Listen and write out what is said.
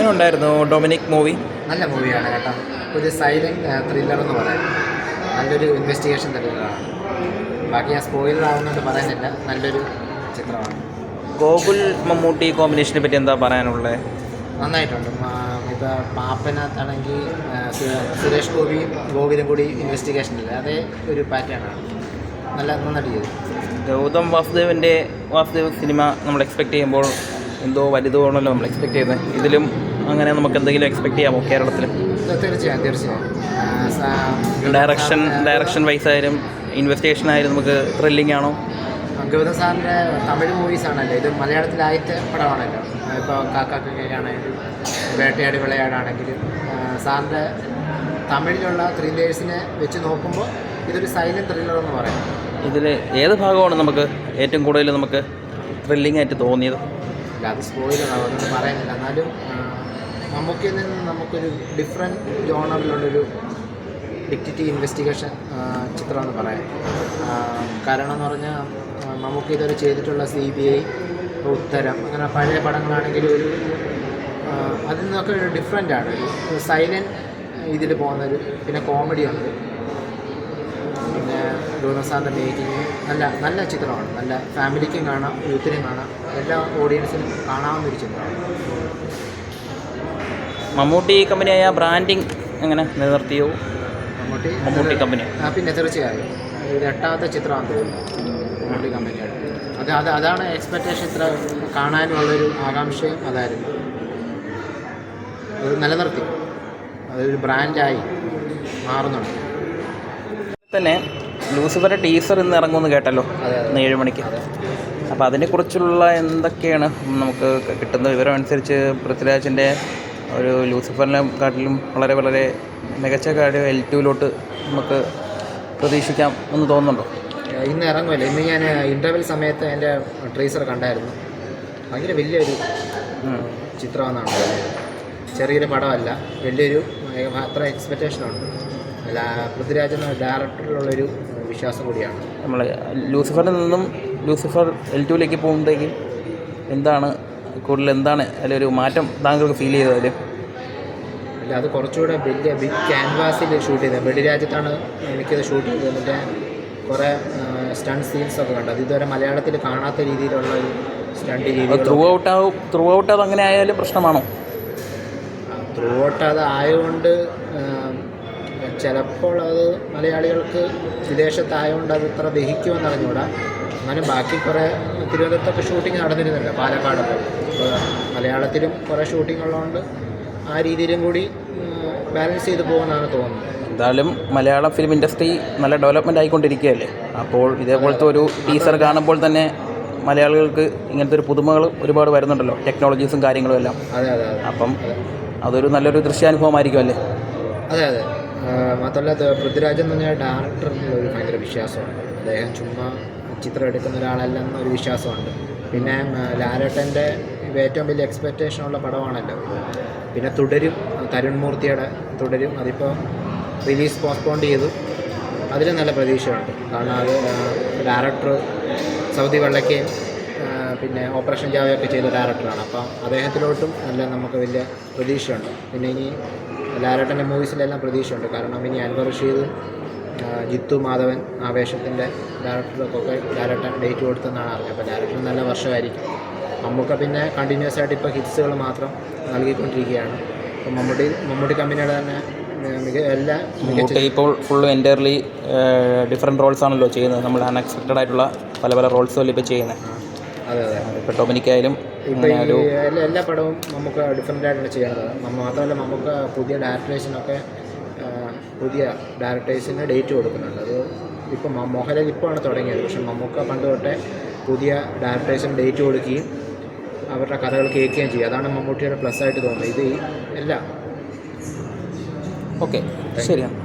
എങ്ങനെ ഉണ്ടായിരുന്നു Dominic movie? നല്ല മൂവിയാണ് കേട്ടോ. ഒരു സൈലൻറ്റ് ത്രില്ലർ എന്ന് പറയാം. നല്ലൊരു ഇൻവെസ്റ്റിഗേഷൻ ത്രില്ലറാണ്. ബാക്കി ഞാൻ സ്പോയിലർ ആവുന്നതുകൊണ്ട് പറയുന്നില്ല. നല്ലൊരു ചിത്രമാണ്. ഗോകുൽ മമ്മൂട്ടി കോമ്പിനേഷനെ പറ്റി എന്താ പറയാനുള്ളത്? നന്നായിട്ടുണ്ട്. ഇപ്പോൾ പാപ്പനകത്താണെങ്കിൽ സുരേഷ് ഗോപിയും ഗോകുലും കൂടി ഇൻവെസ്റ്റിഗേഷനില്ല, അതേ ഒരു പാറ്റേണാണ്. നന്നായിട്ട് ചെയ്തു. ഗൗതം വാസുദേവ് സിനിമ നമ്മൾ എക്സ്പെക്ട് ചെയ്യുമ്പോൾ എന്തോ വലുതാണല്ലോ നമ്മൾ എക്സ്പെക്ട് ചെയ്യുന്നത്. ഇതിലും അങ്ങനെ നമുക്ക് എന്തെങ്കിലും എക്സ്പെക്ട് ചെയ്യാമോ കേരളത്തിൽ? തീർച്ചയായും. ഡയറക്ഷൻ വൈസ് ആയാലും ഇൻവെസ്റ്റിഗേഷൻ ആയാലും നമുക്ക് ത്രില്ലിംഗ് ആണോ? ഗൗതം സാറിൻ്റെ തമിഴ് മൂവീസാണല്ലോ, ഇത് മലയാളത്തിലാദ്യത്തെ പടമാണല്ലോ. ഇപ്പോൾ കാക്കാക്കയാണെങ്കിലും വേട്ടയാടി വിളയാടാണെങ്കിലും സാറിൻ്റെ തമിഴിലുള്ള ത്രില്ലേഴ്സിനെ വെച്ച് നോക്കുമ്പോൾ ഇതൊരു സൈലൻറ്റ് ത്രില്ലർ എന്ന് പറയാം. ഇതിൽ ഏത് ഭാഗമാണ് നമുക്ക് ഏറ്റവും കൂടുതൽ നമുക്ക് ത്രില്ലിംഗ് ആയിട്ട് തോന്നിയത്? അല്ല, അത് സ്പോയിലറാണ്, അതൊന്നും പറയുന്നില്ല. എന്നാലും മമ്മൂക്കിയിൽ നിന്ന് നമുക്കൊരു ഡിഫറെൻറ്റ് ജോണറിലുള്ളൊരു ഡിറ്റക്റ്റീവ് ഇൻവെസ്റ്റിഗേഷൻ ചിത്രമെന്ന് പറയാം. കാരണം എന്ന് പറഞ്ഞാൽ മമ്മൂക്കി ഇതുവരെ ചെയ്തിട്ടുള്ള CBI, ഉത്തരം, അങ്ങനെ പഴയ പടങ്ങളാണെങ്കിലും ഒരു അതിൽ നിന്നൊക്കെ ഒരു ഡിഫറെൻ്റാണ്. ഒരു സൈലൻറ്റ് ഇതിൽ പോകുന്നൊരു, പിന്നെ കോമഡി ഉണ്ട്, പിന്നെ ഗൗതം സാറിൻ്റെ മേക്കിങ് നല്ല ചിത്രമാണ്. നല്ല ഫാമിലിക്കും കാണാം, യൂത്തിനും കാണാം, എല്ലാ ഓഡിയൻസിനും കാണാവുന്നൊരു ചിത്രമാണ്. മമ്മൂട്ടി കമ്പനിയായ ബ്രാൻഡിങ് എങ്ങനെ നിലനിർത്തിയോ? മമ്മൂട്ടി കമ്പനി പിന്നെ തീർച്ചയായും ഇത് 8ാമത്തെ ചിത്രമാണെന്ന് തോന്നുന്നു മമ്മൂട്ടി കമ്പനിയുടെ. അതാണ് എക്സ്പെക്റ്റേഷൻ. ഇത്ര കാണാനുള്ളൊരു ആകാംക്ഷയും അതായിരുന്നു. അത് നിലനിർത്തി, അതൊരു ബ്രാൻഡായി മാറുന്നുണ്ട്. തന്നെ ലൂസിഫറിൻ്റെ ടീസർ ഇന്ന് ഇറങ്ങുമെന്ന് കേട്ടല്ലോ, 7 മണിക്ക്. അപ്പോൾ അതിനെക്കുറിച്ചുള്ള എന്തൊക്കെയാണ് നമുക്ക് കിട്ടുന്ന വിവരം അനുസരിച്ച്? പൃഥ്വിരാജിൻ്റെ ഒരു ലൂസിഫറിനെക്കാട്ടിലും വളരെ മികച്ച കാര്യം L2 നമുക്ക് പ്രതീക്ഷിക്കാം എന്ന് തോന്നുന്നുണ്ടോ? ഇന്ന് ഇറങ്ങുമല്ലോ. ഇന്ന് ഞാൻ ഇൻ്റർവെൽ സമയത്ത് എൻ്റെ ട്രീസർ കണ്ടായിരുന്നു. ഭയങ്കര വലിയൊരു ചിത്രമെന്നാണ് പറയുന്നത്. ചെറിയൊരു പടമല്ല, വലിയൊരു അത്ര എക്സ്പെക്റ്റേഷനുണ്ട്. അല്ല, പൃഥ്വിരാജ് എന്ന ഡയറക്ടറിലുള്ളൊരു വിശ്വാസം കൂടിയാണ്. നമ്മൾ ലൂസിഫറിൽ നിന്നും ലൂസിഫർ L2 പോകുമ്പോഴേക്കും എന്താണ് അതിലൊരു മാറ്റം താങ്കൾക്ക് ഫീൽ ചെയ്തതിൽ? അല്ല, അത് കുറച്ചുകൂടെ ബിഗ് ക്യാൻവാസിൽ ഷൂട്ട് ചെയ്തത്. വെടിരാജ്യത്താണ് എനിക്കത് ഷൂട്ട് ചെയ്തത്. എന്നിട്ട് കുറേ സ്റ്റണ്ട് സീൻസൊക്കെ കണ്ടു. അത് ഇതുവരെ മലയാളത്തിൽ കാണാത്ത രീതിയിലുള്ള ഒരു സ്റ്റണ്ട് രീതി. ത്രൂ ഔട്ട് അത് അങ്ങനെ ആയാലും പ്രശ്നമാണോ? ത്രൂ ഔട്ട് അത് ആയതുകൊണ്ട് ചിലപ്പോൾ അത് മലയാളികൾക്ക് വിദേശത്തായതുകൊണ്ട് അത് ഇത്ര ദഹിക്കുമെന്ന് അറിഞ്ഞുകൂടാ. എന്നാലും ബാക്കി കുറേ തിരുവനന്തപുരത്തൊക്കെ ഷൂട്ടിംഗ് നടന്നിരുന്നില്ല, പാലക്കാടൊക്കെ. അപ്പോൾ മലയാളത്തിലും കുറേ ഷൂട്ടിംഗ് ഉള്ളതുകൊണ്ട് ആ രീതിയിലും കൂടി ബാലൻസ് ചെയ്ത് പോകുമെന്നാണ് തോന്നുന്നത്. എന്തായാലും മലയാളം ഫിലിം ഇൻഡസ്ട്രി നല്ല ഡെവലപ്മെൻ്റ് ആയിക്കൊണ്ടിരിക്കുകയല്ലേ. അപ്പോൾ ഇതേപോലത്തെ ഒരു ടീസർ കാണുമ്പോൾ തന്നെ മലയാളികൾക്ക് ഇങ്ങനത്തെ ഒരു പുതുമകൾ ഒരുപാട് വരുന്നുണ്ടല്ലോ, ടെക്നോളജീസും കാര്യങ്ങളും എല്ലാം. അതെ. അപ്പം അതൊരു നല്ലൊരു ദൃശ്യാനുഭവമായിരിക്കും അല്ലേ? അതെ. മാത്രമല്ല, പൃഥ്വിരാജ് എന്ന് പറഞ്ഞാൽ ഡയറക്ടറിനുള്ള ഒരു ഭയങ്കര വിശ്വാസമാണ്. അദ്ദേഹം ചുമ്മാ ചിത്രം എടുക്കുന്ന ഒരാളല്ലെന്നൊരു വിശ്വാസമുണ്ട്. പിന്നെ ലാലേട്ടൻ്റെ ഏറ്റവും വലിയ എക്സ്പെക്റ്റേഷനുള്ള പടമാണല്ലോ. പിന്നെ തുടരും, തരുൺ മൂർത്തിയുടെ തുടരും. അതിപ്പോൾ റിലീസ് പോസ്റ്റ്പോണ്ട് ചെയ്തു. അതിൽ നല്ല പ്രതീക്ഷയുണ്ട്. കാരണം അത് ഡയറക്ടർ സൗദി വെള്ളക്കയും പിന്നെ ഓപ്പറേഷൻ ജാവയൊക്കെ ചെയ്ത ഡയറക്ടറാണ്. അപ്പം അദ്ദേഹത്തിലോട്ടും നമുക്ക് വലിയ പ്രതീക്ഷയുണ്ട്. പിന്നെ ഇനി ലാലേട്ടൻ്റെ മൂവീസിലെല്ലാം പ്രതീക്ഷയുണ്ട്. കാരണം ഇനി അൻവർ റഷീദും ജിത്തു മാധവൻ ആവേശത്തിൻ്റെ ഡയറക്ടർക്കൊക്കെ ലാലേട്ടൻ ഡേറ്റ് കൊടുത്തെന്നാണ് അറിഞ്ഞത്. അപ്പോൾ ലാലേട്ടൻ നല്ല വർഷമായിരിക്കും. മമ്മൂക്ക പിന്നെ കണ്ടിന്യൂസ് ആയിട്ട് ഇപ്പോൾ ഹിറ്റ്സുകൾ മാത്രം നൽകിക്കൊണ്ടിരിക്കുകയാണ്. അപ്പോൾ മമ്മൂട്ടി കമ്പനിയുടെ തന്നെ ഇപ്പോൾ ഫുള്ള് എൻ്റയർലി ഡിഫറെൻറ്റ് റോൾസ് ആണല്ലോ ചെയ്യുന്നത്. നമ്മൾ അൺഎക്സ്പെക്റ്റഡ് ആയിട്ടുള്ള പല റോൾസുകൾ ഇപ്പോൾ ചെയ്യുന്നത്. അതെ. ഇപ്പോൾ ടൊമിനിക്കായാലും ഇപ്പോൾ എല്ലാ പടവും നമുക്ക് ഡിഫറെൻ്റ് ആയിട്ടാണ് ചെയ്യണത്. മാത്രമല്ല, നമുക്ക് പുതിയ ഡയറക്ടേഴ്സിന് ഡേറ്റ് കൊടുക്കുന്നുണ്ട്. അത് ഇപ്പം മോഹൻലാൽ ഇപ്പോഴാണ് തുടങ്ങിയത്. പക്ഷേ മമ്മൂക്ക പണ്ട് തൊട്ടേ പുതിയ ഡയറക്ടേഴ്സിന് ഡേറ്റ് കൊടുക്കുകയും അവരുടെ കഥകൾ കേൾക്കുകയും ചെയ്യും. അതാണ് മമ്മൂട്ടിയുടെ പ്ലസ് ആയിട്ട് തോന്നുന്നത്. ഇത് എല്ലാം ഓക്കെ. ശരിയാണ്.